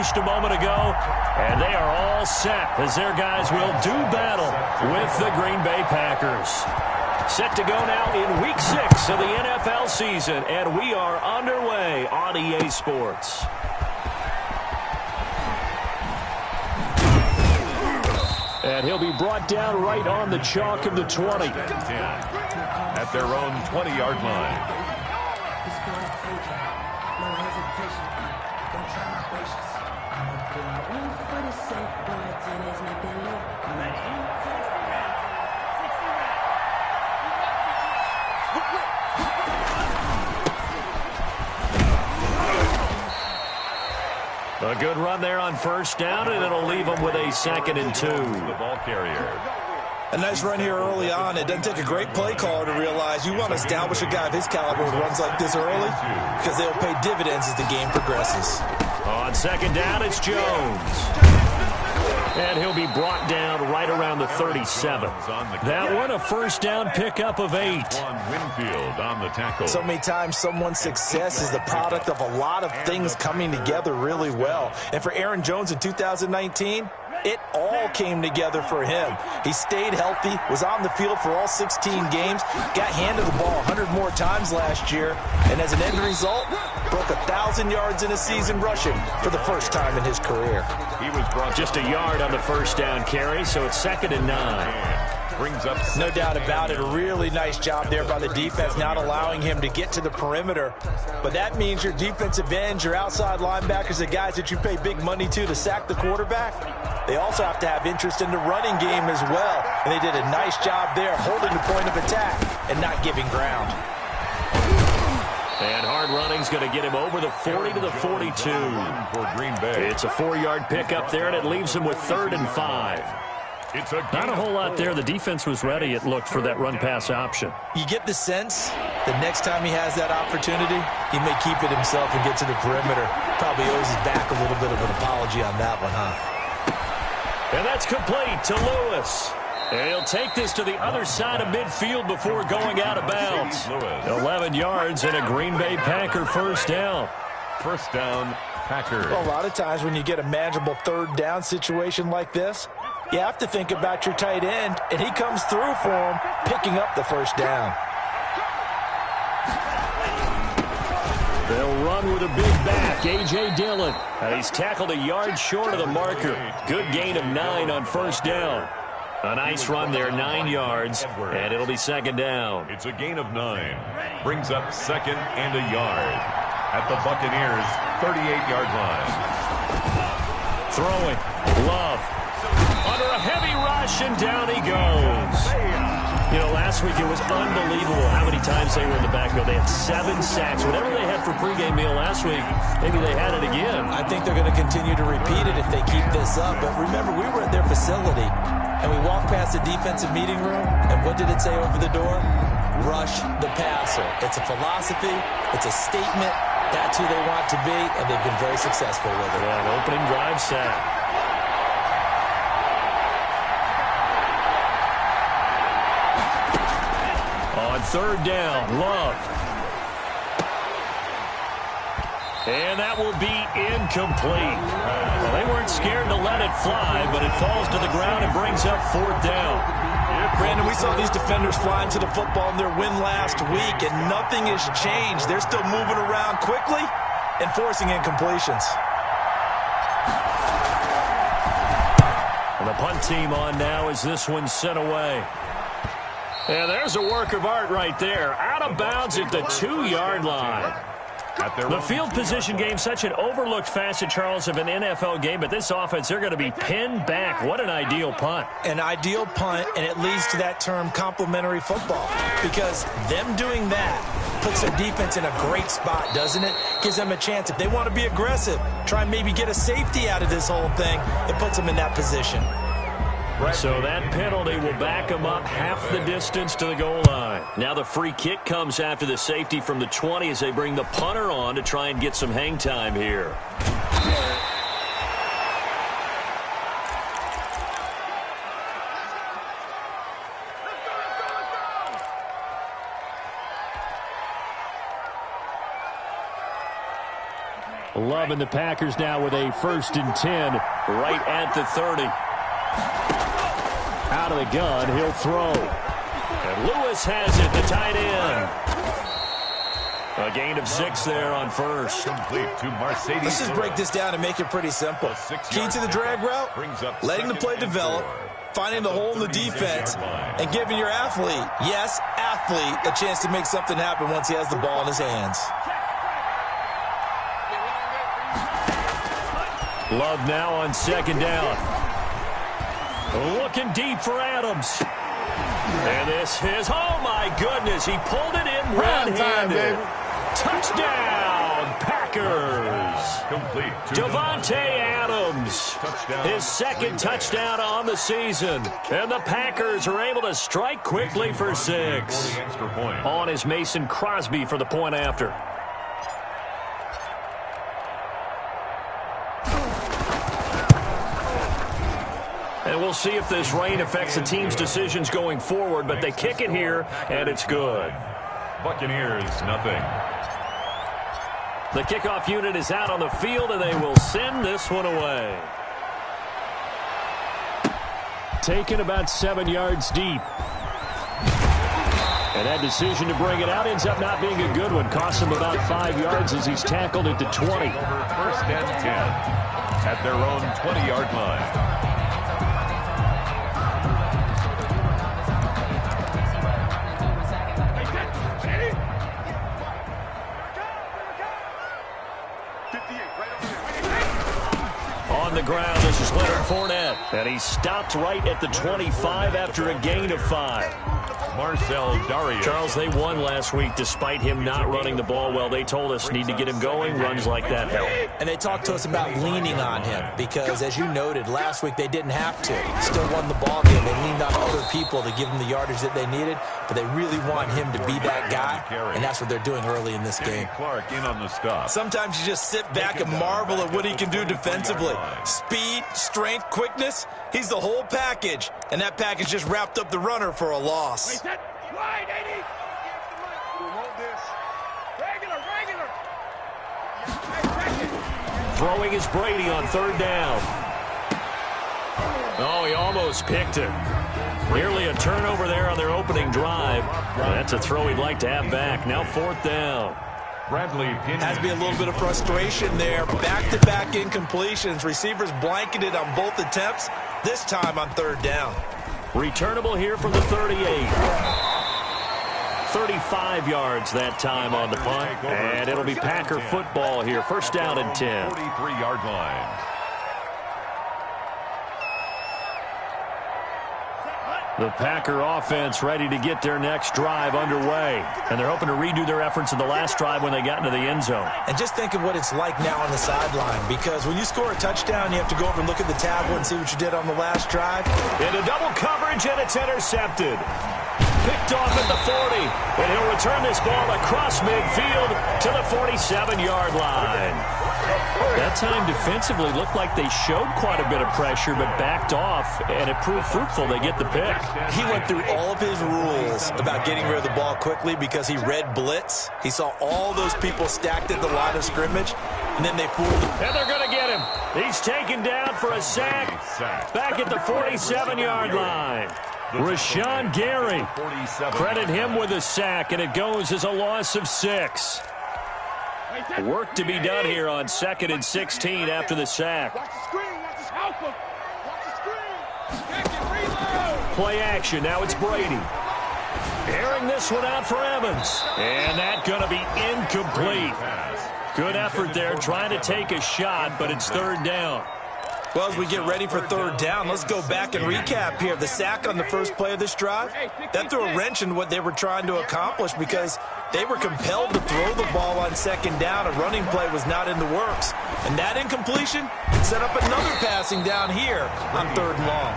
just a moment ago, and they are all set as their guys will do battle with the Green Bay Packers. Set to go now in Week 6 of the NFL season, and we are underway on EA Sports. And he'll be brought down right on the chalk of the 20. At their own 20-yard line. A good run there on first down, and it'll leave them with a 2nd and 2. The ball carrier. A nice run here early on. It doesn't take a great play caller to realize you want to establish a guy of his caliber who runs like this early because they'll pay dividends as the game progresses. On 2nd down, it's Jones. And he'll be brought down right around the 37. That one, a first down pickup of 8. Winfield on the tackle. So many times someone's success is the product of a lot of things coming together really well. And for Aaron Jones in 2019, it all came together for him. He stayed healthy, was on the field for all 16 games, got handed the ball 100 more times last year, and as an end result, broke 1,000 yards in a season rushing for the first time in his career. He was brought just a yard on the first down carry, so it's 2nd and 9. Brings up no doubt about it. A really nice job there by the defense, not allowing him to get to the perimeter. But that means your defensive ends, your outside linebackers, the guys that you pay big money to sack the quarterback, they also have to have interest in the running game as well. And they did a nice job there holding the point of attack and not giving ground. And hard running's going to get him over the 40 to the 42. For Green Bay. It's a 4-yard pickup there, and it leaves him with 3rd and 5. Not a whole lot there. The defense was ready, it looked, for that run-pass option. You get the sense that next time he has that opportunity, he may keep it himself and get to the perimeter. Probably owes his back a little bit of an apology on that one, huh? And that's complete to Lewis. And he'll take this to the other side of midfield before going out of bounds. 11 yards and a Green Bay Packer first down. First down, Packer. Well, a lot of times when you get a manageable 3rd down situation like this, you have to think about your tight end, and he comes through for him, picking up the first down. They'll run with a big back, A.J. Dillon. And he's tackled a yard short of the marker. Good gain of 9 on first down. A nice run there, 9 yards, and it'll be 2nd down. It's a gain of 9. Brings up 2nd and a yard. At the Buccaneers' 38-yard line. Throwing. Love. Under a heavy rush, and down he goes. You know, last week it was unbelievable how many times they were in the backfield. They had 7 sacks. Whatever they had for pregame meal last week, maybe they had it again. I think they're going to continue to repeat it if they keep this up. But remember, we were at their facility, and we walked past the defensive meeting room, and what did it say over the door? Rush the passer. It's a philosophy. It's a statement. That's who they want to be, and they've been very successful with it. Yeah, an opening drive sack. On 3rd down, Love. And that will be incomplete. Well, they weren't scared to let it fly, but it falls to the ground and brings up 4th down. Brandon, we saw these defenders flying to the football in their win last week, and nothing has changed. They're still moving around quickly and forcing incompletions. And the punt team on now as this one's sent away. And there's a work of art right there. Out of bounds at the 2-yard line. The field position game, such an overlooked facet, Charles, of an NFL game. But this offense, they're going to be pinned back. What an ideal punt. An ideal punt, and it leads to that term complementary football. Because them doing that puts their defense in a great spot, doesn't it? Gives them a chance. If they want to be aggressive, try and maybe get a safety out of this whole thing, it puts them in that position. So that penalty will back them up half the distance to the goal line. Now the free kick comes after the safety from the 20 as they bring the punter on to try and get some hang time here. Love and the Packers now with a 1st and 10 right at the 30. Out of the gun, he'll throw. And Lewis has it, the tight end. A gain of 6 there on first. Complete to Mercedes. Let's just break this down and make it pretty simple. Key to the drag route, letting the play develop, finding the hole in the defense, and giving your athlete, yes, athlete, a chance to make something happen once he has the ball in his hands. Love now on 2nd down. Looking deep for Adams. And this is, oh my goodness, he pulled it in one-handed. Touchdown, Packers. Complete to Davante Adams. His 2nd touchdown on the season. And the Packers are able to strike quickly for 6. On is Mason Crosby for the point after. And we'll see if this rain affects the team's decisions going forward, but they kick it here, and it's good. Buccaneers, nothing. The kickoff unit is out on the field, and they will send this one away. Taken about 7 yards deep. And that decision to bring it out ends up not being a good one. Costs him about 5 yards as he's tackled at the 20. 1st and 10 at their own 20-yard line. On the ground, this is Leonard Fournette. And he stopped right at the 25 after a gain of 5. Marcel Dario. Charles, they won last week despite him not running the ball well. They told us need to get him going. Runs like that help. And they talked to us about leaning on him because, as you noted, last week they didn't have to. Still won the ball game. They leaned on other people to give them the yardage that they needed, but they really want him to be that guy, and that's what they're doing early in this game. Clark in on the stop. Sometimes you just sit back and marvel at what he can do defensively. Speed, strength, quickness, he's the whole package, and that package just wrapped up the runner for a loss. Wide, 80. Throwing is Brady on 3rd down. Oh, he almost picked it. Nearly a turnover there on their opening drive. That's a throw he'd like to have back. Now 4th down. Bradley has to be a little bit of frustration there. Back-to-back incompletions. Receivers blanketed on both attempts, this time on 3rd down. Returnable here from the 38. 35 yards that time on the punt. And it'll be Packer football here. 1st down and 10. 43-yard line. The Packer offense ready to get their next drive underway. And they're hoping to redo their efforts in the last drive when they got into the end zone. And just think of what it's like now on the sideline, because when you score a touchdown, you have to go over and look at the tablet and see what you did on the last drive. Into double coverage, and it's intercepted. Picked off at the 40, and he'll return this ball across midfield to the 47-yard line. That time defensively looked like they showed quite a bit of pressure, but backed off, and it proved fruitful. They get the pick. He went through all of his rules about getting rid of the ball quickly because he read blitz. He saw all those people stacked at the line of scrimmage, and then they fooled him. And they're going to get him. He's taken down for a sack back at the 47-yard line. Rashawn Gary, credit him with a sack, and it goes as a loss of 6. Work to be done here on 2nd and 16 after the sack. Play action, now it's Brady. Airing this one out for Evans. And that's going to be incomplete. Good effort there, trying to take a shot, but it's 3rd down. Well, as we get ready for 3rd down, let's go back and recap here. The sack on the first play of this drive, that threw a wrench in what they were trying to accomplish because they were compelled to throw the ball on 2nd down. A running play was not in the works. And that incompletion set up another passing down here on 3rd and long.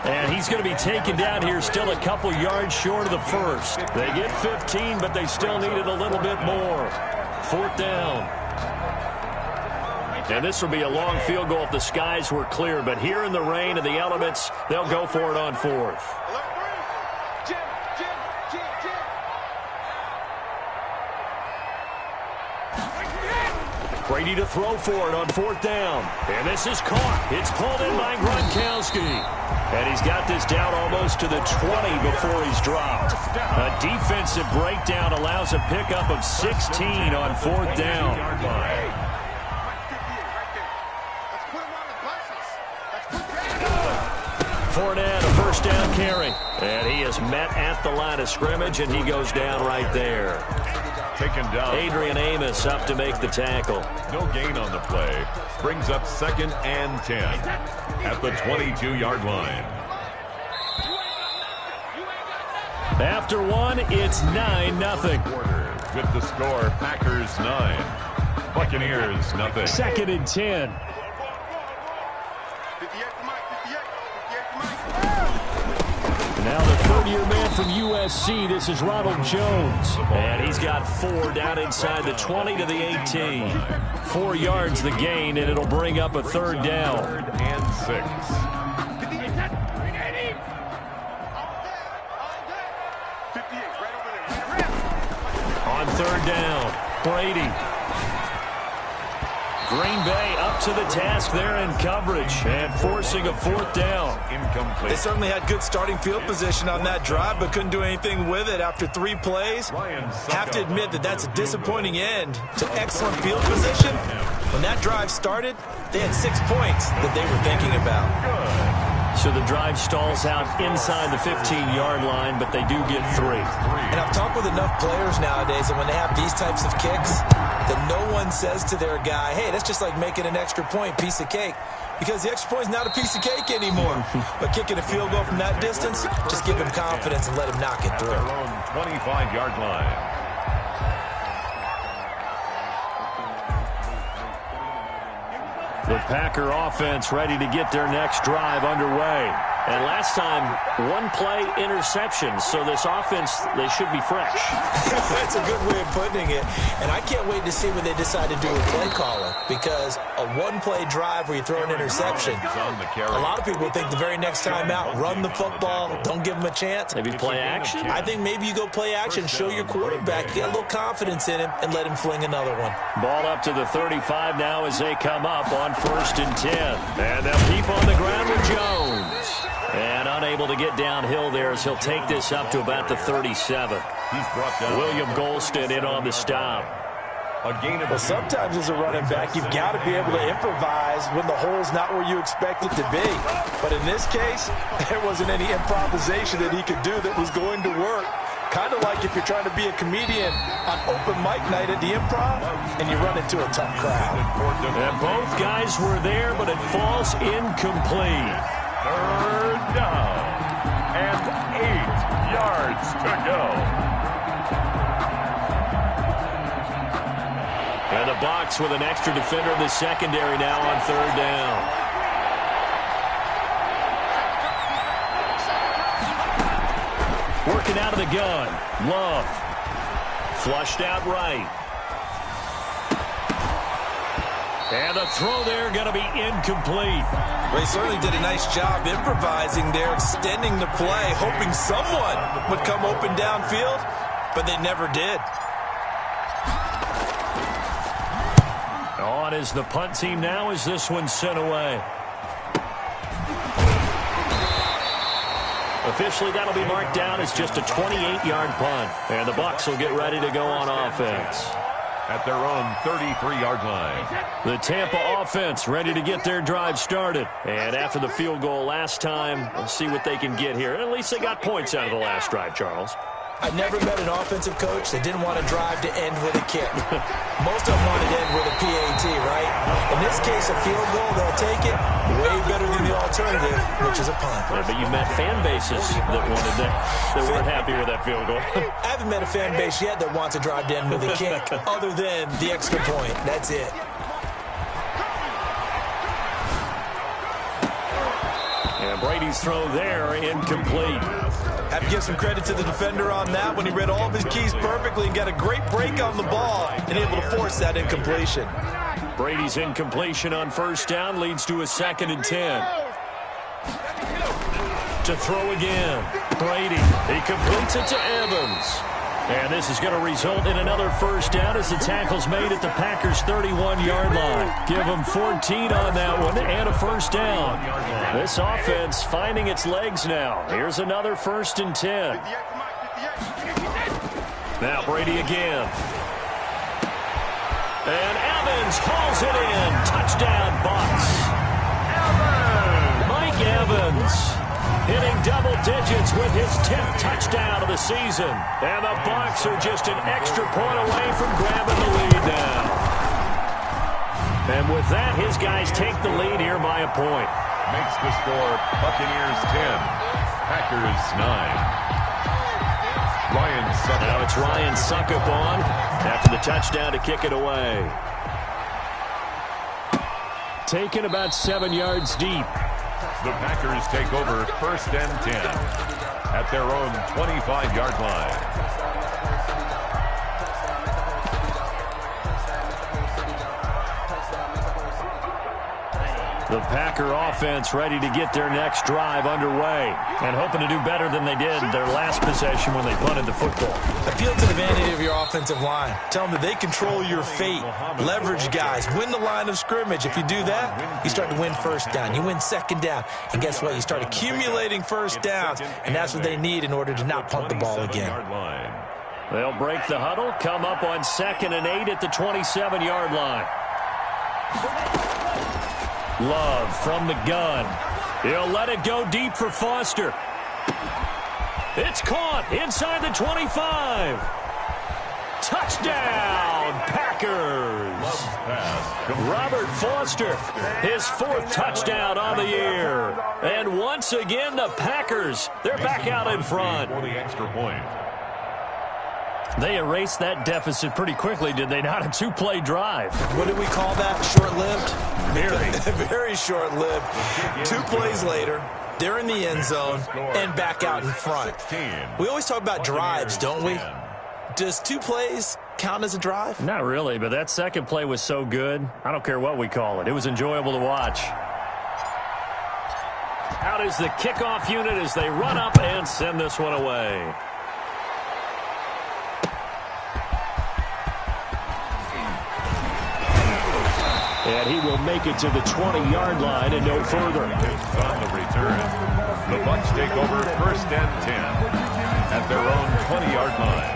And he's going to be taken down here still a couple yards short of the first. They get 15, but they still needed a little bit more. 4th down. And this will be a long field goal if the skies were clear. But here in the rain and the elements, they'll go for it on 4th. Brady to throw for it on 4th down. And this is caught. It's pulled in by Gronkowski. And he's got this down almost to the 20 before he's dropped. A defensive breakdown allows a pickup of 16 on 4th down. Fournette, a first down carry. And he is met at the line of scrimmage, and he goes down right there. Taken down. Adrian Amos up to make the tackle. No gain on the play. Brings up 2nd and 10 at the 22-yard line. After one, it's 9-0. With the score, Packers 9, Buccaneers nothing. 2nd and 10. Now the third-year man from USC, this is Ronald Jones. And he's got 4 down inside the 20 to the 18. 4 yards the gain, and it'll bring up a 3rd down. 3rd and 6. On 3rd down, Brady. Green Bay up to the task there in coverage and forcing a 4th down. Incomplete. They certainly had good starting field position on that drive, but couldn't do anything with it after 3 plays. Have to admit that that's a disappointing end to excellent field position. When that drive started, they had 6 points that they were thinking about. So the drive stalls out inside the 15-yard line, but they do get 3. And I've talked with enough players nowadays that when they have these types of kicks, that no one says to their guy, hey, that's just like making an extra point, piece of cake. Because the extra point is not a piece of cake anymore. But kicking a field goal from that distance, just give him confidence and let him knock it through. Their own 25-yard line. The Packer offense ready to get their next drive underway. And last time, 1-play interception. So this offense, they should be fresh. That's a good way of putting it. And I can't wait to see what they decide to do with play calling. Because a 1-play drive where you throw an interception, a lot of people think the very next time out, run the football, don't give them a chance. Maybe play action? I think maybe you go play action, show your quarterback, get a little confidence in him, and let him fling another one. Ball up to the 35 now as they come up on 1st and 10. And they'll keep on the ground with Jones. And unable to get downhill there as he'll take this up to about the 37. He's brought down. William Golston in on the stop. Well, sometimes as a running back, you've got to be able to improvise when the hole's not where you expect it to be. But in this case, there wasn't any improvisation that he could do that was going to work. Kind of like if you're trying to be a comedian on open mic night at the Improv and you run into a tough crowd. And both guys were there, but it falls incomplete. 3rd down and 8 yards to go. And the Bucs with an extra defender in the secondary now on 3rd down. Working out of the gun. Love. Flushed out right. And the throw there going to be incomplete. Well, he certainly did a nice job improvising there, extending the play, hoping someone would come open downfield, but they never did. On is the punt team now as this one's sent away. Officially, that'll be marked down as just a 28-yard punt. And the Bucs will get ready to go on offense. At their own 33-yard line. The Tampa offense ready to get their drive started. And after the field goal last time, we'll see what they can get here. At least they got points out of the last drive, Charles. I never met an offensive coach that didn't want to drive to end with a kick. Most of them wanted to end with a PAT, right? In this case, a field goal, they'll take it way better than the alternative, which is a punt. Yeah, but you met fan bases that wanted that, that weren't happy with that field goal. I haven't met a fan base yet that wants to drive to end with a kick, other than the extra point. That's it. And Brady's throw there, incomplete. Have to give some credit to the defender on that when he read all of his keys perfectly and got a great break on the ball and able to force that incompletion. Brady's incompletion on 1st down leads to a 2nd and 10. To throw again. Brady, he completes it to Evans. And this is going to result in another first down as the tackle's made at the Packers' 31-yard line. Give them 14 on that one and a first down. This offense finding its legs now. Here's another 1st and 10. Now Brady again. And Evans hauls it in. Touchdown, Bucs. Mike Evans hitting double digits with his 10th touchdown of the season. And the Bucs are just an extra point away from grabbing the lead now. And with that, his guys take the lead here by a point. Makes the score Buccaneers 10, Packers 9. Ryan Suckup. Now it's Ryan Suckup on after the touchdown to kick it away. Taken about 7 yards deep. The Packers take over 1st and 10 at their own 25-yard line. The Packer offense ready to get their next drive underway and hoping to do better than they did their last possession when they punted the football. Appeal to the vanity of your offensive line. Tell them that they control your fate. Leverage guys. Win the line of scrimmage. If you do that, you start to win first down. You win 2nd down. And guess what? You start accumulating first downs. And that's what they need in order to not punt the ball again. They'll break the huddle, come up on 2nd and 8 at the 27-yard line. Love from the gun. He'll let it go deep for Foster. It's caught inside the 25. Touchdown, Packers. Robert Foster, his 4th touchdown on the year. And once again, the Packers, they're back out in front. For the extra point. They erased that deficit pretty quickly, did they not? A two-play drive. What did we call that? Short-lived? Very short-lived. 2 plays later, they're in the end zone and back out in front. We always talk about drives, don't we? Does 2 plays count as a drive? Not really, but that second play was so good. I don't care what we call it. It was enjoyable to watch. Out is the kickoff unit as they run up and send this one away. And he will make it to the 20-yard line and no further. On the return, the Bucs take over 1st and 10 at their own 20-yard line.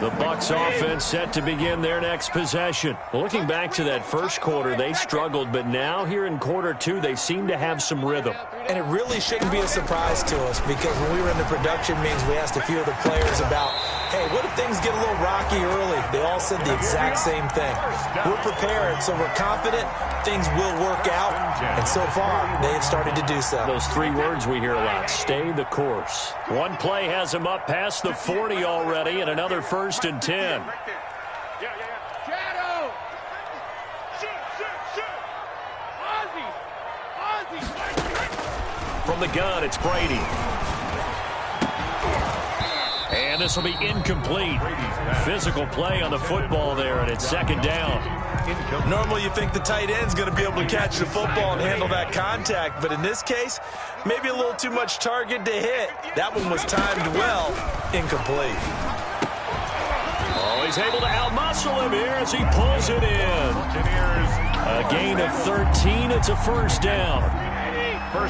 The Bucs offense set to begin their next possession. Looking back to that first quarter, they struggled, but now here in quarter 2, they seem to have some rhythm. And it really shouldn't be a surprise to us because when we were in the production meetings, we asked a few of the players about, hey, what if things get a little rocky early? They all said the exact same thing. We're prepared, so we're confident things will work out. And so far, they have started to do so. Those 3 words we hear a lot, stay the course. One play has them up past the 40 already and another 1st and 10. From the gun, it's Brady. And this will be incomplete. Physical play on the football there, and it's 2nd down. Normally you think the tight end's going to be able to catch the football and handle that contact, but in this case, maybe a little too much target to hit. That one was timed well. Incomplete. Oh, he's able to outmuscle him here as he pulls it in. A gain of 13. It's a 1st down.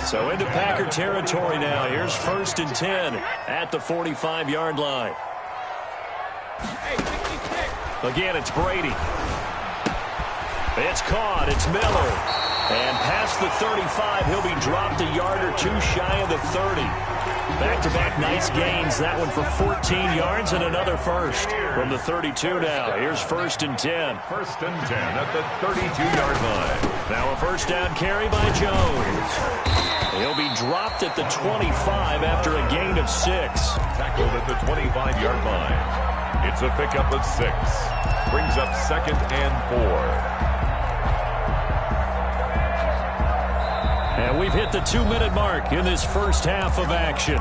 So into Packer territory now. Here's 1st and 10 at the 45-yard line. Again, it's Brady. It's caught. It's Miller. And past the 35, he'll be dropped a yard or 2 shy of the 30. Back-to-back nice gains. That one for 14 yards and another 1st. From the 32 now. Here's 1st and 10. 1st and 10 at the 32-yard line. Now a 1st down carry by Jones. He'll be dropped at the 25 after a gain of 6. Tackled at the 25-yard line. It's a pickup of 6. Brings up 2nd and 4. And we've hit the 2-minute mark in this first half of action.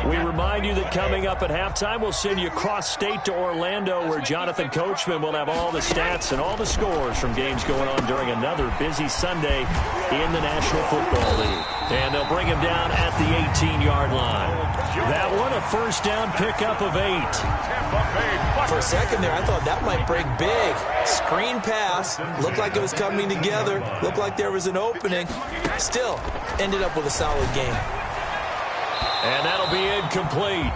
We remind you that coming up at halftime, we'll send you cross-state to Orlando, where Jonathan Coachman will have all the stats and all the scores from games going on during another busy Sunday in the National Football League. And they'll bring him down at the 18-yard line. That one, a first down pickup of 8. For a second there, I thought that might break big. Screen pass. Looked like it was coming together. Looked like there was an opening. Still, ended up with a solid game. And that'll be incomplete.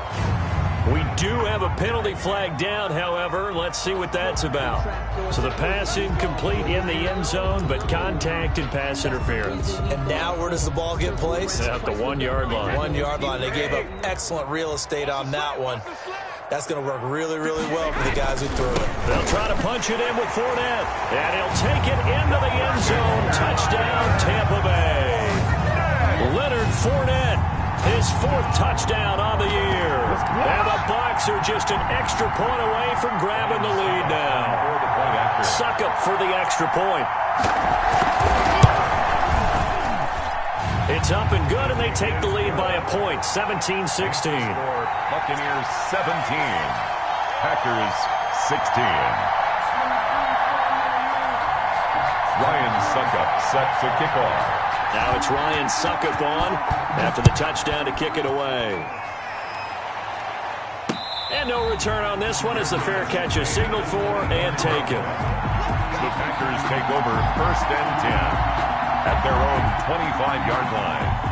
We do have a penalty flag down, however. Let's see what that's about. So the pass incomplete in the end zone, but contact and pass interference. And now where does the ball get placed? At the 1-yard line. 1-yard line. They gave up excellent real estate on that one. That's going to work really, really well for the guys who threw it. They'll try to punch it in with Fournette. And he'll take it into the end zone. Touchdown, Tampa Bay. Leonard Fournette, his 4th touchdown on the year. And the Bucs are just an extra point away from grabbing the lead now. Succop for the extra point. It's up and good, and they take the lead by a point, 17-16. Buccaneers 17, Packers 16. Ryan Succop set to kick off. Now it's Ryan Succop on after the touchdown to kick it away. And no return on this one as the fair catch is signaled for and taken. The Packers take over 1st and 10 at their own 25-yard line.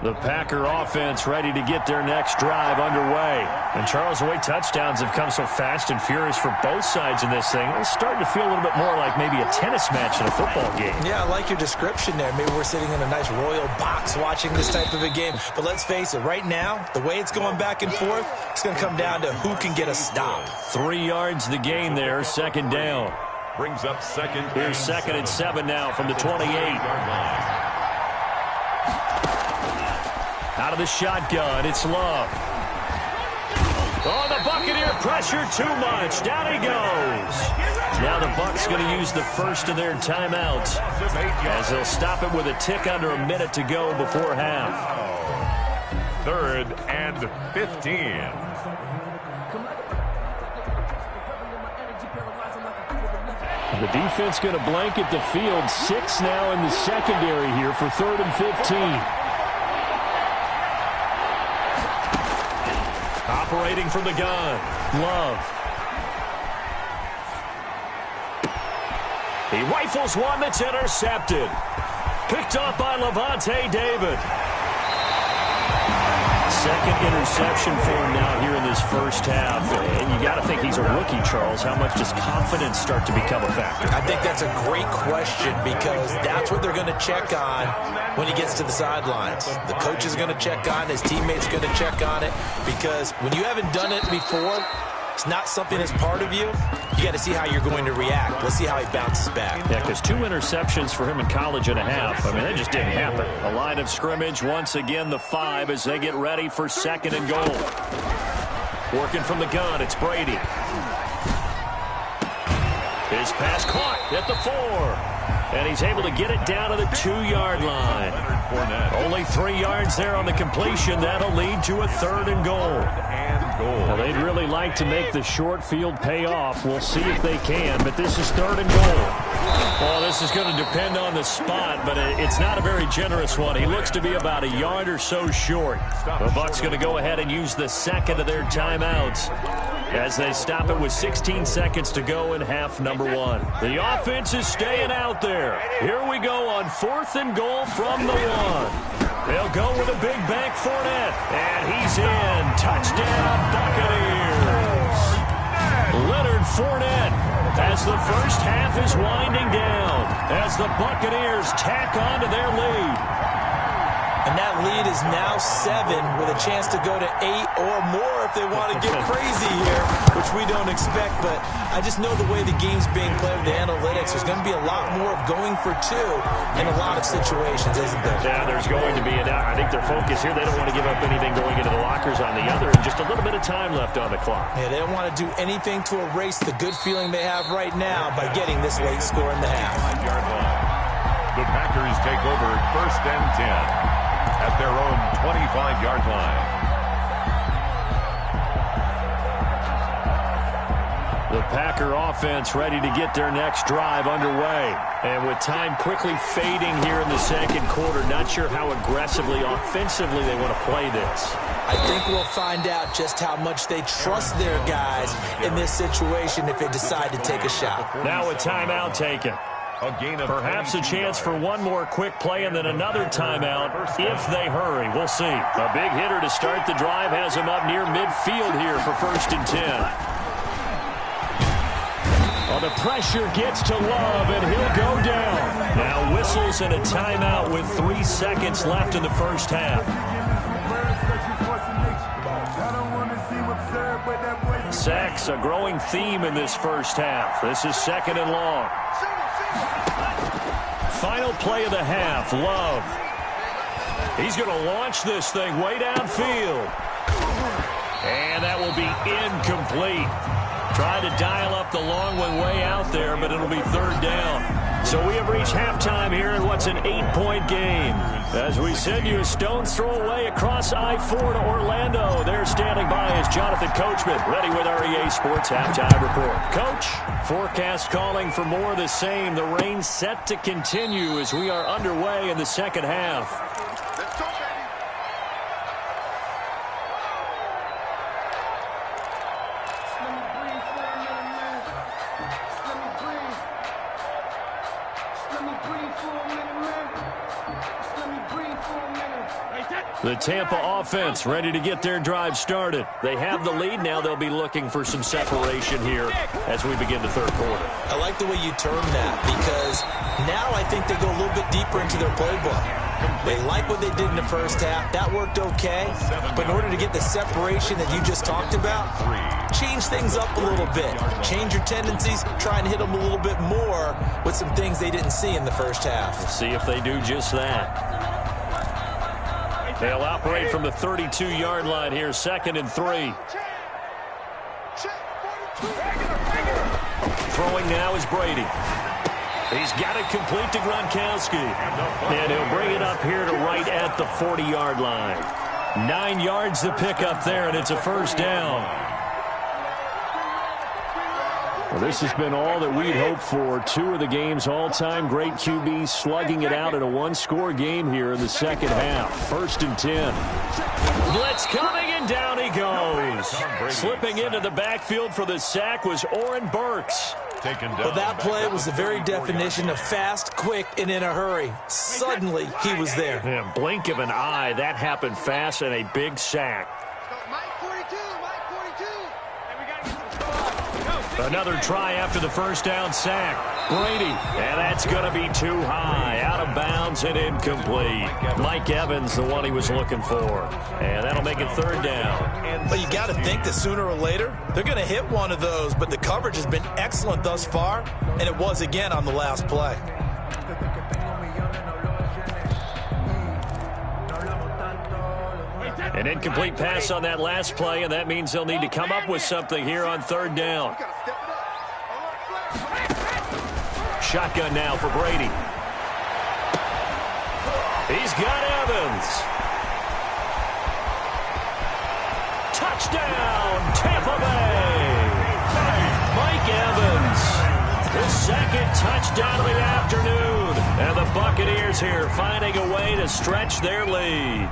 The Packer offense ready to get their next drive underway. And Charles, the way touchdowns have come so fast and furious for both sides in this thing, it's starting to feel a little bit more like maybe a tennis match in a football game. Yeah, I like your description there. Maybe we're sitting in a nice royal box watching this type of a game. But let's face it, right now, the way it's going back and forth, it's going to come down to who can get a stop. 3 yards the gain there, 2nd down. Brings up 2nd. Here's 2nd and 7 now from the 28-yard line. Out of the shotgun, it's Love. Oh, the Buccaneer pressure too much. Down he goes. Now the Bucs going to use the first of their timeouts as they'll stop it with a tick under a minute to go before half. 3rd and 15. The defense going to blanket the field. 6 now in the secondary here for 3rd and 15. Operating from the gun, Love. He rifles one that's intercepted. Picked up by Levante David. 2nd interception for him now here in this first half. And you got to think he's a rookie, Charles. How much does confidence start to become a factor? I think that's a great question because that's what they're going to check on when he gets to the sidelines. The coach is going to check on it. His teammates going to check on it because when you haven't done it before, it's not something that's part of you. You got to see how you're going to react. Let's see how he bounces back. Yeah, because 2 interceptions for him in college and a half. I mean, that just didn't happen. A line of scrimmage, once again, the 5 as they get ready for 2nd and goal. Working from the gun, it's Brady. His pass caught at the 4. And he's able to get it down to the 2-yard line. Only 3 yards there on the completion. That'll lead to a 3rd and goal. Well, they'd really like to make the short field pay off. We'll see if they can, but this is 3rd and goal. Well, this is going to depend on the spot, but it's not a very generous one. He looks to be about a yard or so short. The Bucs going to go ahead and use the 2nd of their timeouts as they stop it with 16 seconds to go in half number 1. The offense is staying out there. Here we go on 4th and goal from the 1. They'll go with a big bank Fournette, and he's in. Touchdown, Buccaneers. Leonard Fournette as the first half is winding down, as the Buccaneers tack on to their lead. And that lead is now 7 with a chance to go to 8 or more if they want to get crazy here, which we don't expect. But I just know the way the game's being played with the analytics, there's going to be a lot more of going for 2 in a lot of situations, isn't there? Yeah, there's going to be. I think their focus here, they don't want to give up anything going into the lockers on the other, and just a little bit of time left on the clock. Yeah, they don't want to do anything to erase the good feeling they have right now by getting this late score in the half. The Packers take over 1st and 10 at their own 25-yard line. The Packer offense ready to get their next drive underway. And with time quickly fading here in the second quarter, not sure how aggressively, offensively they want to play this. I think we'll find out just how much they trust their guys in this situation if they decide to take a shot. Now a timeout taken. Perhaps a chance for one more quick play and then another timeout if they hurry. We'll see. A big hitter to start the drive has him up near midfield here for 1st and 10. Oh, the pressure gets to Love, and he'll go down. Now whistles and a timeout with 3 seconds left in the first half. Sacks, a growing theme in this first half. This is 2nd and long. Final play of the half, Love. He's going to launch this thing way downfield. And that will be incomplete. Trying to dial up the long one way out there, but it'll be 3rd down. So we have reached halftime here in what's an 8-point game. As we send you a stone's throw away across I-4 to Orlando. There standing by is Jonathan Coachman, ready with our EA Sports Halftime Report. Coach, forecast calling for more of the same. The rain set to continue as we are underway in the second half. The Tampa offense ready to get their drive started. They have the lead. Now they'll be looking for some separation here as we begin the third quarter. I like the way you term that because now I think they go a little bit deeper into their playbook. They like what they did in the first half. That worked okay. But in order to get the separation that you just talked about, change things up a little bit. Change your tendencies. Try and hit them a little bit more with some things they didn't see in the first half. We'll see if they do just that. They'll operate from the 32-yard line here, 2nd and 3. Throwing now is Brady. He's got it complete to Gronkowski. And he'll bring it up here to right at the 40-yard line. 9 yards to pick up there, and it's a 1st down. Well, this has been all that we'd hoped for. 2 of the game's all-time great QBs slugging it out in a 1-score game here in the second half. 1st and 10. Blitz coming, and down he goes. Slipping into the backfield for the sack was Oren Burks. Well, that play was the very definition of fast, quick, and in a hurry. Suddenly, he was there. Yeah, blink of an eye, that happened fast, and a big sack. Another try after the 1st down sack. Brady, and that's going to be too high. Out of bounds and incomplete. Mike Evans, the one he was looking for. And that'll make it 3rd down. But you got to think that sooner or later, they're going to hit one of those. But the coverage has been excellent thus far, and it was again on the last play. An incomplete pass on that last play, and that means they'll need to come up with something here on 3rd down. Shotgun now for Brady. He's got Evans. Touchdown, Tampa Bay. Mike Evans. His 2nd touchdown of the afternoon. And the Buccaneers here finding a way to stretch their lead.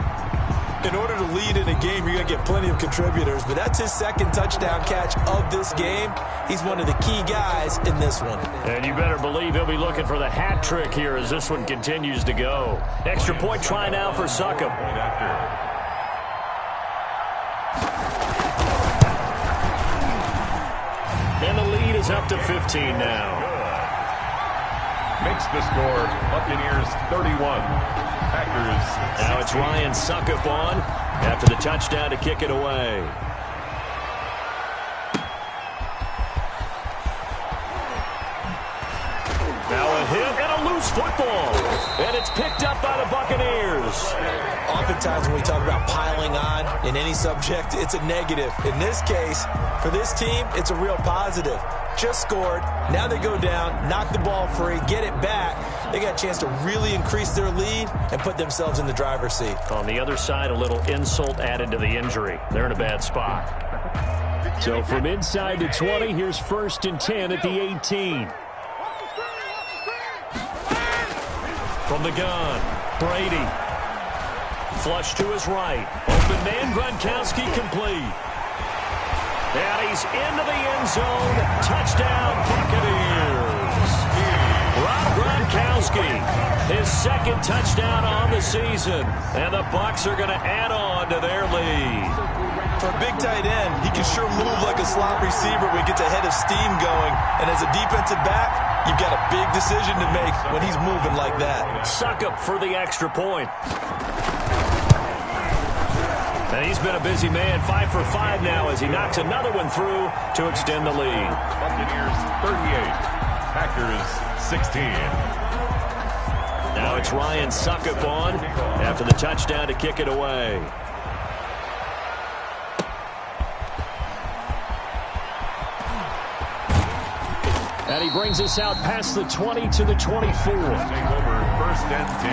In order to lead in a game, you're going to get plenty of contributors, but that's his 2nd touchdown catch of this game. He's one of the key guys in this one. And you better believe he'll be looking for the hat trick here as this one continues to go. Extra point try now for Succop. And the lead is up to 15 now. Makes the score Buccaneers 31, Packers 16. Now it's Ryan Suckup on after the touchdown to kick it away. Now a hit and a loose football. And it's picked up by the Buccaneers. Oftentimes when we talk about piling on in any subject, it's a negative. In this case, for this team, it's a real positive. Just scored. Now they go down, knock the ball free, get it back. They got a chance to really increase their lead and put themselves in the driver's seat. On the other side, a little insult added to the injury. They're in a bad spot. So from inside the 20, here's 1st and 10 at the 18. From the gun, Brady. Flush to his right. Open man, Gronkowski complete. And he's into the end zone. Touchdown, Buccaneers. Rob Gronkowski, his 2nd touchdown on the season. And the Bucs are going to add on to their lead. For a big tight end, he can sure move like a slot receiver when he gets a head of steam going. And as a defensive back, you've got a big decision to make when he's moving like that. Suckup for the extra point. And he's been a busy man, 5 for 5 now as he knocks another one through to extend the lead. Buccaneers 38, Packers 16. Now it's Ryan Suckup on after the touchdown to kick it away. And he brings us out past the 20 to the 24. Take over 1st and 10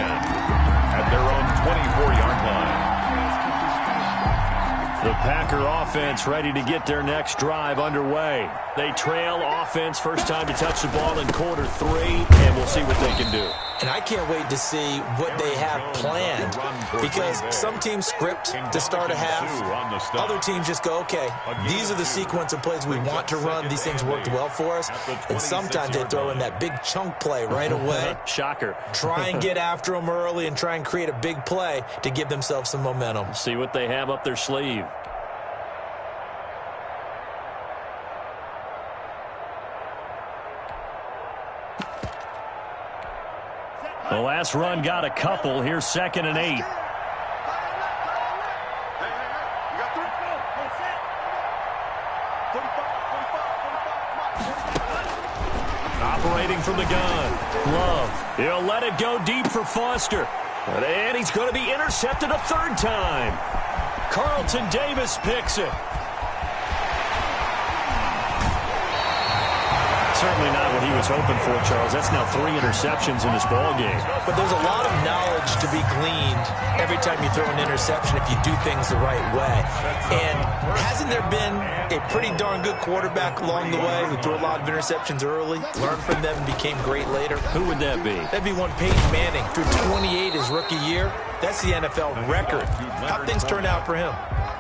at their own 24-yard line. The Packer offense ready to get their next drive underway. They trail offense first time to touch the ball in quarter 3, and we'll see what they can do. And I can't wait to see what they have planned, because some teams script to start a half. Other teams just go, okay, these are the sequence of plays we want to run. These things worked well for us. And sometimes they throw in that big chunk play right away. Shocker. Try and get after them early and try and create a big play to give themselves some momentum. See what they have up their sleeve. The last run got a couple. Here's 2nd and 8. Operating from the gun. Love. He'll let it go deep for Foster. And he's going to be intercepted a 3rd time. Carlton Davis picks it. Certainly not what he was hoping for, Charles. That's now 3 interceptions in this ball game. But there's a lot of knowledge to be gleaned every time you throw an interception if you do things the right way. And hasn't there been a pretty darn good quarterback along the way who threw a lot of interceptions early, learned from them, and became great later? Who would that be? That'd be one Peyton Manning. Threw 28 his rookie year. That's the NFL record. How'd things turn out for him?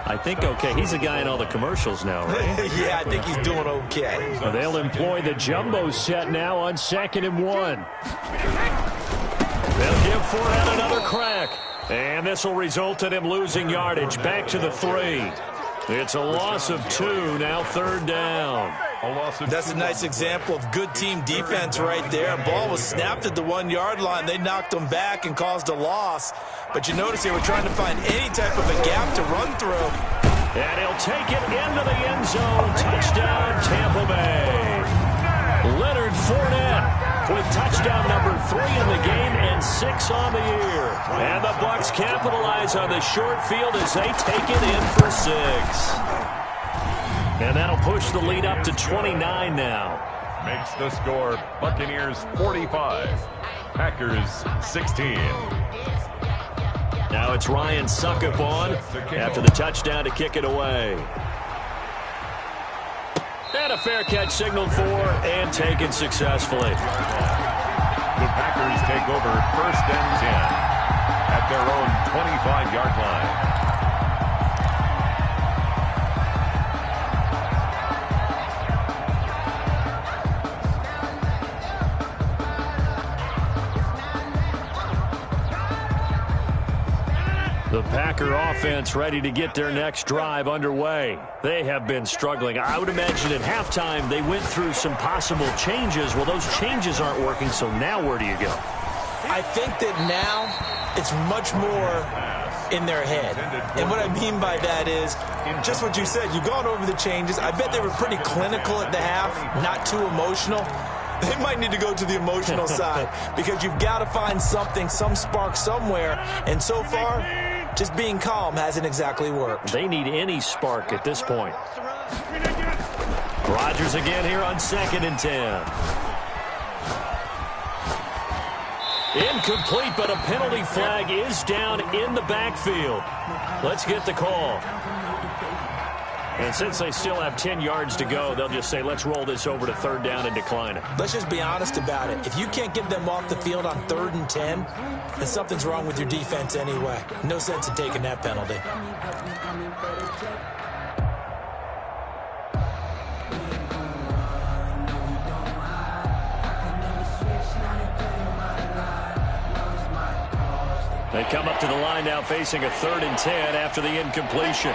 I think okay. He's a guy in all the commercials now, right? Yeah, I think he's doing okay. So they'll employ the jumbo set now on 2nd and 1. They'll give Fournette another crack. And this will result in him losing yardage back to the 3. It's a loss of 2, now 3rd down. That's a nice example of good team defense right there. Ball was snapped at the 1-yard line. They knocked them back and caused a loss. But you notice they were trying to find any type of a gap to run through. And he'll take it into the end zone. Touchdown, Tampa Bay. Leonard Fournette with touchdown number 3 in the game and 6 on the year. And the Bucs capitalize on the short field as they take it in for 6. And that'll push the lead up to 29 now. Makes the score Buccaneers 45, Packers 16. Now it's Ryan Suckup on after the touchdown to kick it away. And a fair catch signaled for and taken successfully. The Packers take over 1st and 10 at their own 25-yard line. The Packer offense ready to get their next drive underway. They have been struggling. I would imagine at halftime they went through some possible changes. Well, those changes aren't working, so now where do you go? I think that now it's much more in their head. And what I mean by that is just what you said. You've gone over the changes. I bet they were pretty clinical at the half, not too emotional. They might need to go to the emotional side because you've got to find something, some spark somewhere. And so far, just being calm hasn't exactly worked. They need any spark at this point. Rodgers again here on 2nd and 10. Incomplete, but a penalty flag is down in the backfield. Let's get the call. And since they still have 10 yards to go, they'll just say, let's roll this over to 3rd down and decline it. Let's just be honest about it. If you can't get them off the field on 3rd and 10, then something's wrong with your defense anyway. No sense in taking that penalty. They come up to the line now facing a 3rd and 10 after the incompletion.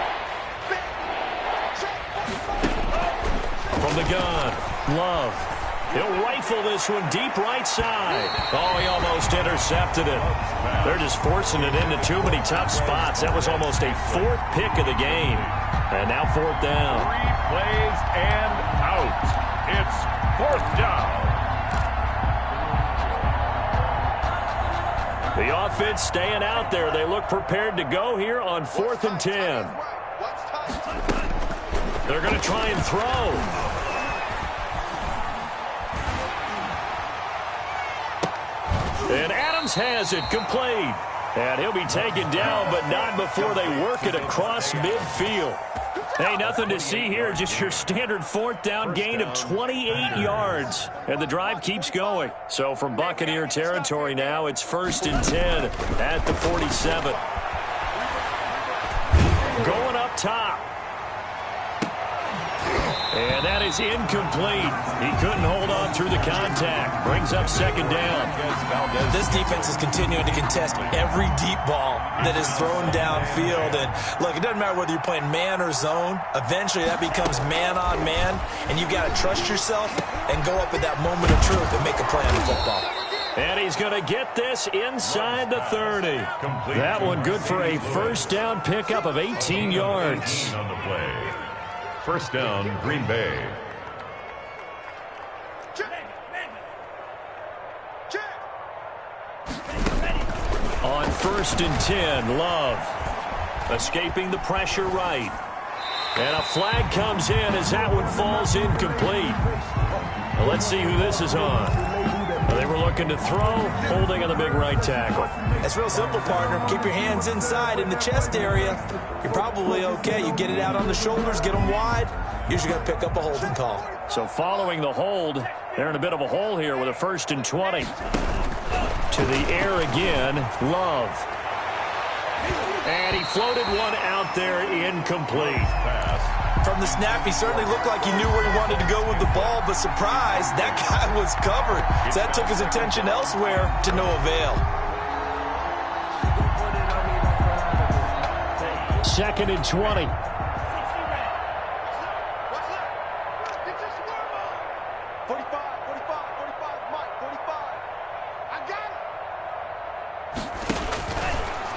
From the gun, Love. He'll rifle this one deep right side. Oh, he almost intercepted it. They're just forcing it into too many tough spots. That was almost a 4th pick of the game. And now 4th down. 3 plays and out. It's 4th down. The offense staying out there. They look prepared to go here on 4th and 10. They're going to try and throw. And Adams has it complete. And he'll be taken down, but not before they work it across midfield. Hey, nothing to see here, just your standard 4th down gain of 28 yards. And the drive keeps going. So from Buccaneer territory now, it's 1st and 10 at the 47. Going up top. And that is incomplete. He couldn't hold on through the contact. Brings up 2nd down. This defense is continuing to contest every deep ball that is thrown downfield. And look, it doesn't matter whether you're playing man or zone. Eventually that becomes man on man. And you've got to trust yourself and go up at that moment of truth and make a play on the football. And he's going to get this inside the 30. That one good for a 1st down pickup of 18 yards. On the play. 1st down, Green Bay. On 1st and 10, Love. Escaping the pressure right. And a flag comes in as that one falls incomplete. Well, let's see who this is on. They were looking to throw, holding on the big right tackle. That's real simple, partner. Keep your hands inside in the chest area. You're probably okay. You get it out on the shoulders, get them wide. Usually got to pick up a holding call. So following the hold, they're in a bit of a hole here with a 1st and 20. To the air again, Love. And he floated one out there, incomplete. From the snap, he certainly looked like he knew where he wanted to go with the ball, but surprise, that guy was covered. So that took his attention elsewhere to no avail. 2nd and 20.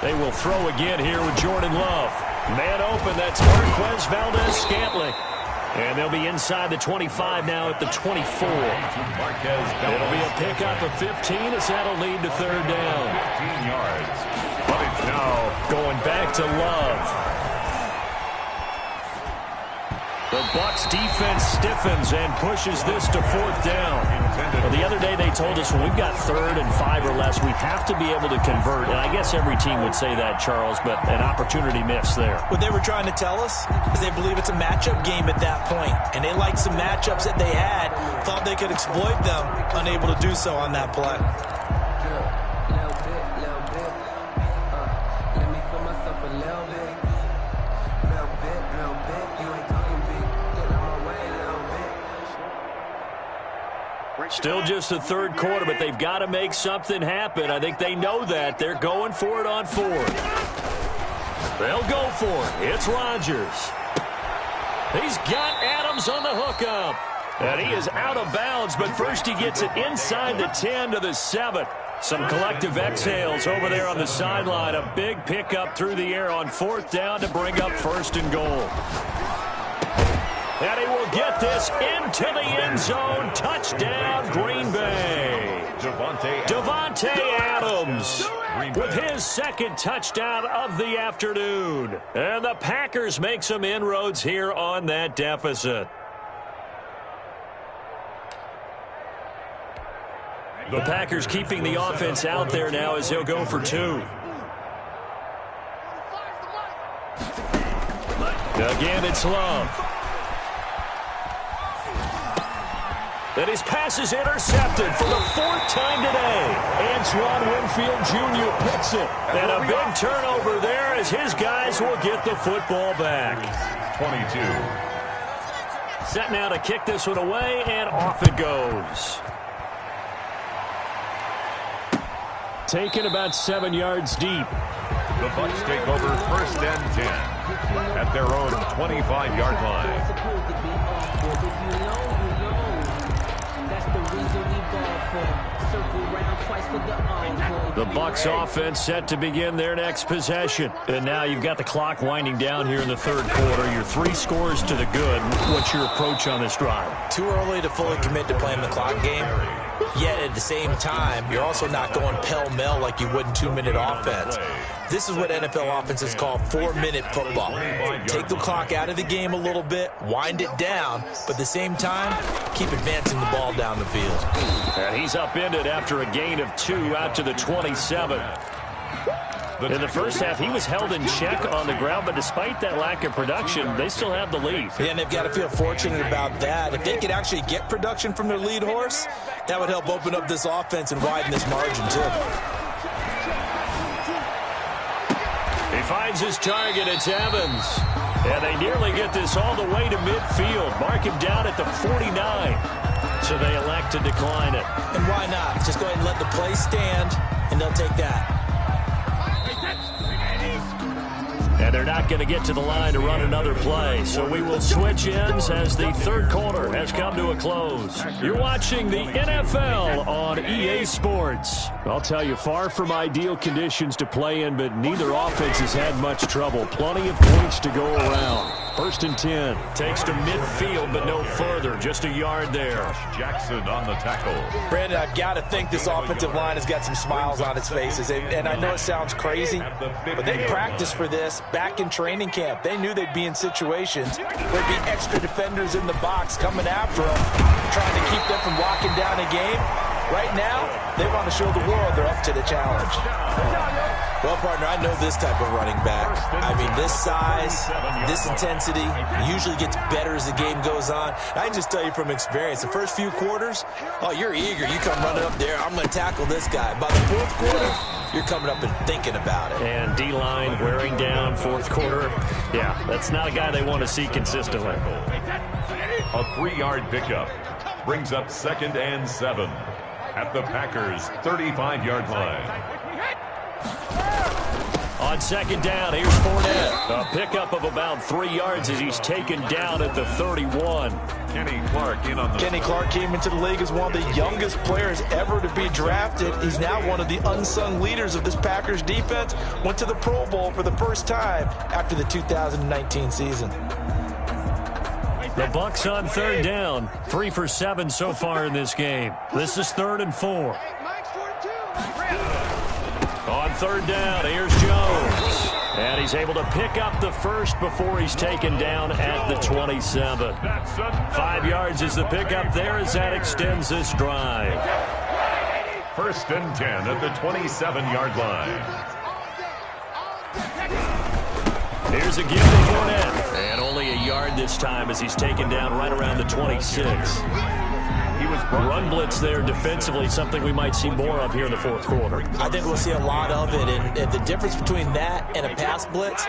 They will throw again here with Jordan Love. Man open, that's Marquez Valdez-Scantling. And they'll be inside the 25 now at the 24. It'll be a pickup of 15 as that'll lead to 3rd down. 15 yards. But it's now going back to Love. The Bucs defense stiffens and pushes this to 4th down. Well, the other day they told us when we've got 3rd and 5 or less, we have to be able to convert. And I guess every team would say that, Charles, but an opportunity missed there. What they were trying to tell us is they believe it's a matchup game at that point. And they liked some matchups that they had, thought they could exploit them, unable to do so on that play. Still just the 3rd quarter, but they've got to make something happen. I think they know that. They're going for it on 4th. They'll go for it. It's Rodgers. He's got Adams on the hookup. And he is out of bounds, but first he gets it inside the 10 to the 7. Some collective exhales over there on the sideline. A big pickup through the air on 4th down to bring up 1st and goal. And he will get this into the end zone. Touchdown, Green Bay. Davante Adams with his 2nd touchdown of the afternoon. And the Packers make some inroads here on that deficit. The Packers keeping the offense out there now as they'll go for 2. Again, it's Love. And his pass is intercepted for the 4th time today. Antoine Winfield Jr. picks it. And a big turnover there as his guys will get the football back. 22. Set now to kick this one away, and off it goes. Taken about 7 yards deep. The Bucs take over 1st and 10 at their own 25-yard line. The Bucs offense set to begin their next possession. And now you've got the clock winding down here in the 3rd quarter. You're 3 scores to the good. What's your approach on this drive? Too early to fully commit to playing the clock game. Yet at the same time, you're also not going pell-mell like you would in 2-minute offense. This is what NFL offenses call 4-minute football. Take the clock out of the game a little bit, wind it down, but at the same time, keep advancing the ball down the field. And he's upended after a gain of 2 out to the 27. In the first half, he was held in check on the ground, but despite that lack of production, they still have the lead. Yeah, and they've got to feel fortunate about that. If they could actually get production from their lead horse, that would help open up this offense and widen this margin, too. He finds his target. It's Evans. And they nearly get this all the way to midfield. Mark him down at the 49. So they elect to decline it. And why not? Just go ahead and let the play stand, and they'll take that. And they're not going to get to the line to run another play. So we will switch ends as the 3rd quarter has come to a close. You're watching the NFL on EA Sports. I'll tell you, far from ideal conditions to play in, but neither offense has had much trouble. Plenty of points to go around. 1st and 10. Takes to midfield, but no further. Just a yard there. Jackson on the tackle. Brandon, I've got to think this offensive line has got some smiles on its faces. And I know it sounds crazy, but they practiced for this back in training camp. They knew they'd be in situations where there'd be extra defenders in the box coming after them, trying to keep them from locking down a game. Right now, they want to show the world they're up to the challenge. Well, partner, I know this type of running back. I mean, this size, this intensity usually gets better as the game goes on. I can just tell you from experience, the first few quarters, oh, you're eager. You come running up there, I'm going to tackle this guy. By the 4th quarter, you're coming up and thinking about it. And D-line wearing down 4th quarter. Yeah, that's not a guy they want to see consistently. A 3-yard pickup brings up 2nd and 7 at the Packers' 35-yard line. On 2nd down, here's Fournette. A pickup of about 3 yards as he's taken down at the 31. Kenny Clark in on the... Kenny Clark came into the league as one of the youngest players ever to be drafted. He's now one of the unsung leaders of this Packers defense. Went to the Pro Bowl for the first time after the 2019 season. The Bucs on 3rd down. 3 for 7 so far in this game. This is 3rd and 4. On 3rd down, here's Jones. And he's able to pick up the first before he's taken down at the 27. 5 yards is the pickup there as that extends this drive. 1st and 10 at the 27-yard line. Here's a give to Fournette. And only a yard this time as he's taken down right around the 26. He was run blitz there defensively, something we might see more of here in the fourth quarter. I think we'll see a lot of it, and the difference between that and a pass blitz,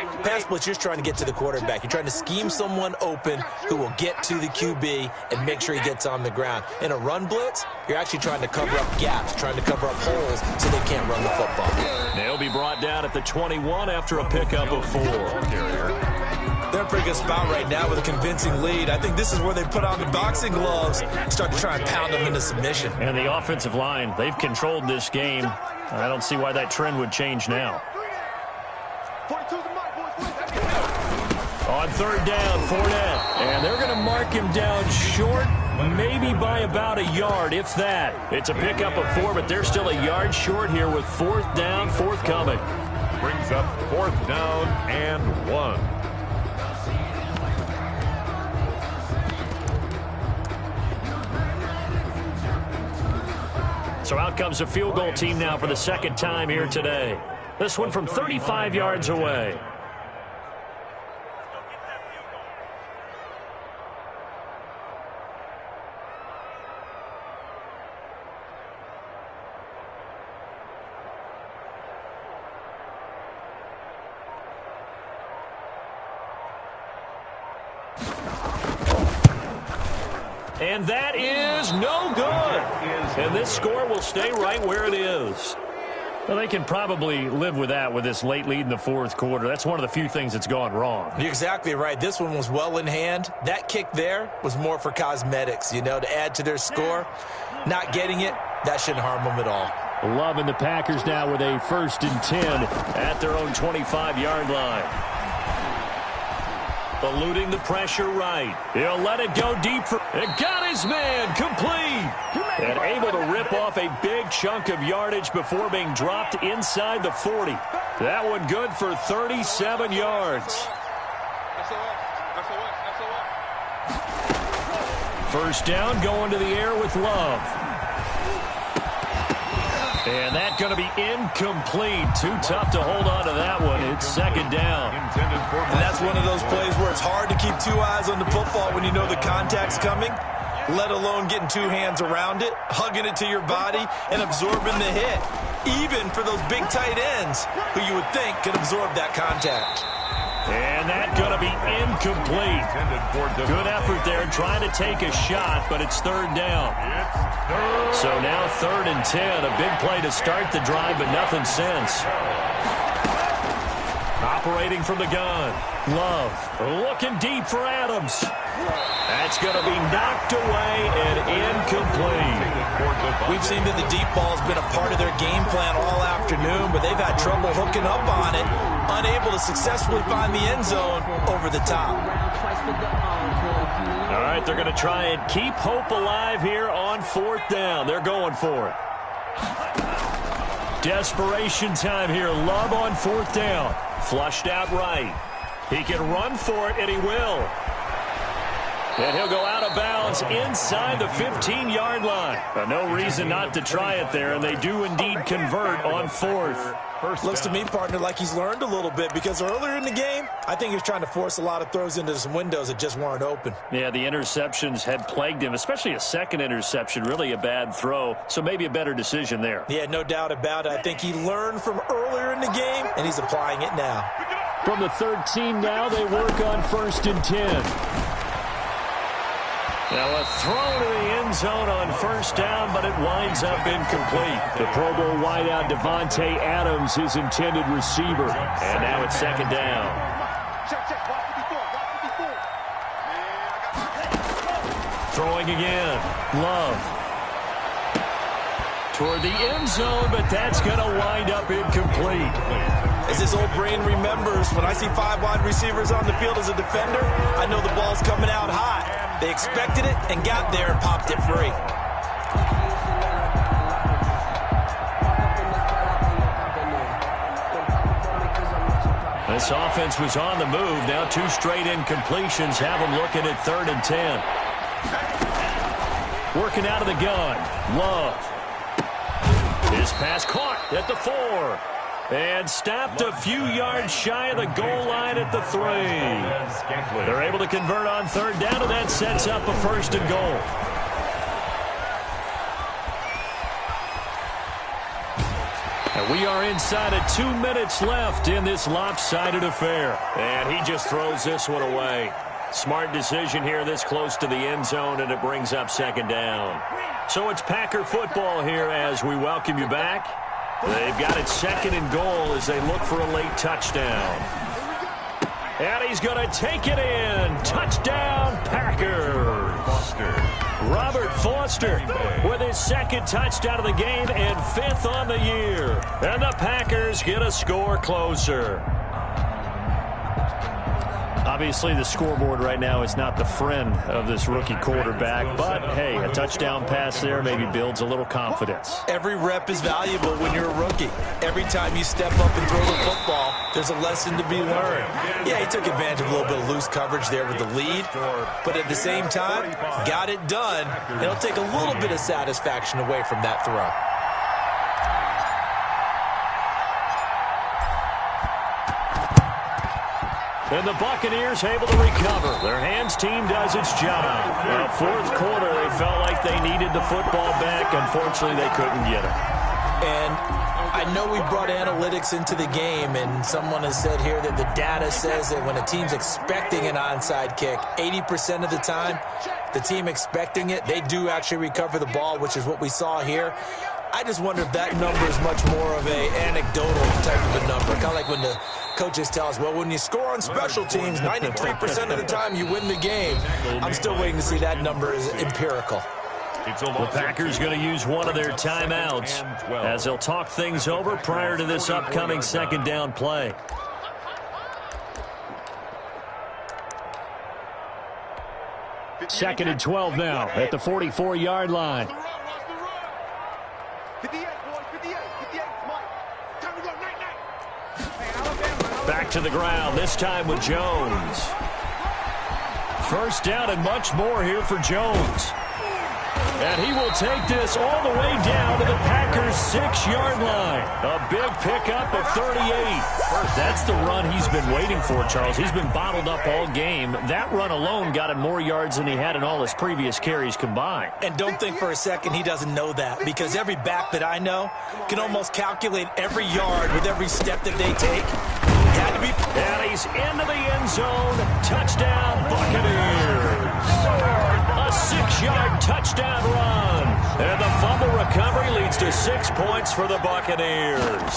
you're trying to get to the quarterback. You're trying to scheme someone open who will get to the QB and make sure he gets on the ground. In a run blitz, you're actually trying to cover up gaps, trying to cover up holes so they can't run the football. They'll be brought down at the 21 after a pickup of 4. They're in a pretty good spot right now with a convincing lead. I think this is where they put on the boxing gloves and start to try and pound them into submission. And the offensive line, they've controlled this game. I don't see why that trend would change now. On third down, Fournette. And they're going to mark him down short, maybe by about a yard, if that. It's a pickup of 4, but they're still a yard short here with fourth down, forthcoming. Brings up fourth down and 1. So out comes a field goal team now for the second time here today. This one from 35 yards away. And that is no good. And this score will stay right where it is. Well, they can probably live with that with this late lead in the fourth quarter. That's one of the few things that's gone wrong. You're exactly right. This one was well in hand. That kick there was more for cosmetics, to add to their score. Not getting it, that shouldn't harm them at all. Loving the Packers now with a 1st and 10 at their own 25-yard line. Eluding the pressure right. He'll let it go deep. It got his man complete. And able to rip off a big chunk of yardage before being dropped inside the 40. That one good for 37 yards. First down, going to the air with Love. And that's going to be incomplete. Too tough to hold on to that one. It's second down. And that's one of those plays where it's hard to keep 2 eyes on the football when you know the contact's coming, let alone getting 2 hands around it, hugging it to your body, and absorbing the hit. Even for those big tight ends who you would think could absorb that contact. And that's going to be incomplete. Good effort there trying to take a shot, but it's third down. So now 3rd and 10. A big play to start the drive, but nothing since. Operating from the gun. Love looking deep for Adams. That's going to be knocked away and incomplete. We've seen that the deep ball's been a part of their game plan all afternoon, but they've had trouble hooking up on it, unable to successfully find the end zone over the top. All right, they're going to try and keep hope alive here on 4th down. They're going for it. Desperation time here. Love on 4th down. Flushed out right. He can run for it, and he will. And he'll go out of bounds inside the 15-yard line. No reason not to try it there, and they do indeed convert on 4th. Looks to me, partner, like he's learned a little bit, because earlier in the game, I think he was trying to force a lot of throws into some windows that just weren't open. Yeah, the interceptions had plagued him, especially a second interception, really a bad throw, so maybe a better decision there. Yeah, no doubt about it. I think he learned from earlier in the game, and he's applying it now. From the 13 now, they work on 1st and 10. Now a throw to the end zone on 1st down, but it winds up incomplete. The Pro Bowl wideout Devontae Adams, his intended receiver. And now it's 2nd down. Throwing again. Love. Toward the end zone, but that's going to wind up incomplete. As his old brain remembers, when I see 5 wide receivers on the field as a defender, I know the ball's coming out hot. They expected it and got there and popped it free. This offense was on the move. Now 2 straight incompletions have them looking at 3rd and 10. Working out of the gun. Love. His pass caught at the 4. And stopped a few yards shy of the goal line at the 3. They're able to convert on 3rd down, and that sets up a 1st and goal. And we are inside of 2 minutes left in this lopsided affair. And he just throws this one away. Smart decision here this close to the end zone, and it brings up second down. So it's Packer football here as we welcome you back. They've got it second and goal as they look for a late touchdown. And he's going to take it in. Touchdown, Packers. Robert Foster with his second touchdown of the game and 5th on the year. And the Packers get a score closer. Obviously, the scoreboard right now is not the friend of this rookie quarterback. But, hey, a touchdown pass there maybe builds a little confidence. Every rep is valuable when you're a rookie. Every time you step up and throw the football, there's a lesson to be learned. Yeah, he took advantage of a little bit of loose coverage there with the lead. But at the same time, got it done. It'll take a little bit of satisfaction away from that throw. And the Buccaneers able to recover. Their hands team does its job. Well, fourth quarter, they felt like they needed the football back. Unfortunately, they couldn't get it. And I know we brought analytics into the game, and someone has said here that the data says that when a team's expecting an onside kick, 80% of the time, the team expecting it, they do actually recover the ball, which is what we saw here. I just wonder if that number is much more of a anecdotal type of a number. Kind of like when the coaches tell us, well, when you score on special teams, 93% of the time you win the game. I'm still waiting to see that number is empirical. The Packers going to use one of their timeouts as they'll talk things over prior to this upcoming second down play. Second and 12 now at the 44-yard line. Back to the ground, this time with Jones. First down and much more here for Jones. And he will take this all the way down to the Packers' 6-yard line. A big pickup of 38. That's the run he's been waiting for, Charles. He's been bottled up all game. That run alone got him more yards than he had in all his previous carries combined. And don't think for a second he doesn't know that, because every back that I know can almost calculate every yard with every step that they take. Had to be. And he's into the end zone. Touchdown, Buccaneers. A 6-yard touchdown run. And the fumble recovery leads to 6 points for the Buccaneers.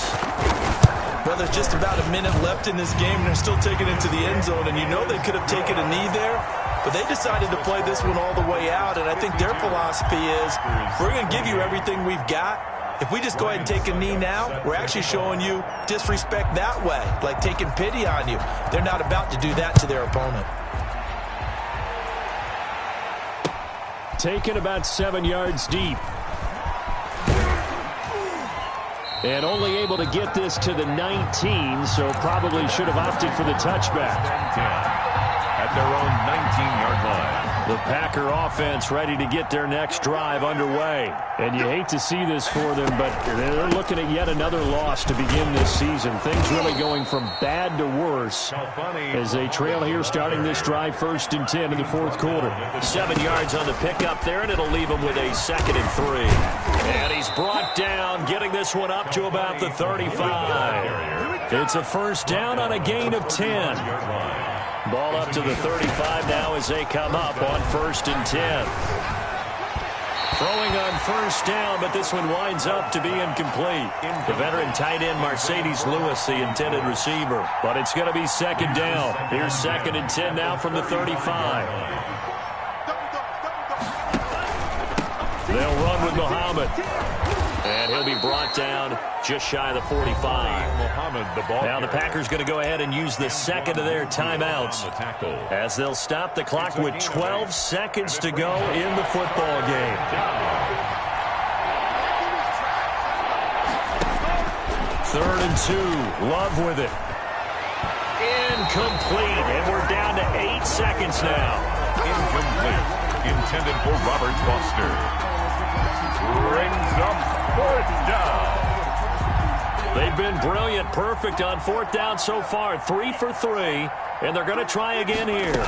Well, there's just about a minute left in this game, and they're still taking it to the end zone. And you know they could have taken a knee there, but they decided to play this one all the way out. And I think their philosophy is, we're going to give you everything we've got. If we just go ahead and take a knee now, we're actually showing you disrespect that way, like taking pity on you. They're not about to do that to their opponent. Taken about 7 yards deep. And only able to get this to the 19, so probably should have opted for the touchback. At their own 19-yard line. The Packer offense ready to get their next drive underway. And you hate to see this for them, but they're looking at yet another loss to begin this season. Things really going from bad to worse as they trail here starting this drive 1st and 10 in the fourth quarter. 7 yards on the pickup there, and it'll leave them with a 2nd and 3. And he's brought down, getting this one up to about the 35. It's a first down on a gain of 10. Ball up to the 35 now as they come up on 1st and 10. Throwing on first down, but this one winds up to be incomplete. The veteran tight end Mercedes Lewis, the intended receiver. But it's going to be second down. Here's 2nd and 10 now from the 35. They'll run with Muhammad. And he'll be brought down just shy of the 45. Now the Packers going to go ahead and use the second of their timeouts as they'll stop the clock with 12 seconds to go in the football game. 3rd and 2. Love with it. Incomplete. And we're down to 8 seconds now. Incomplete. Intended for Robert Foster. Brings up 4th down. They've been brilliant, perfect on 4th down so far. 3 for 3, and they're going to try again here.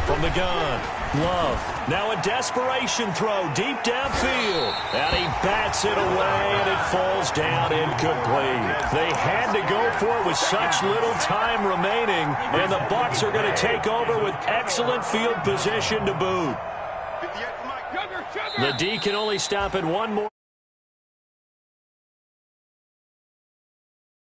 From the gun, Love. Now a desperation throw deep downfield. And he bats it away, and it falls down incomplete. They had to go for it with such little time remaining, and the Bucs are going to take over with excellent field position to boot. The D can only stop at one more.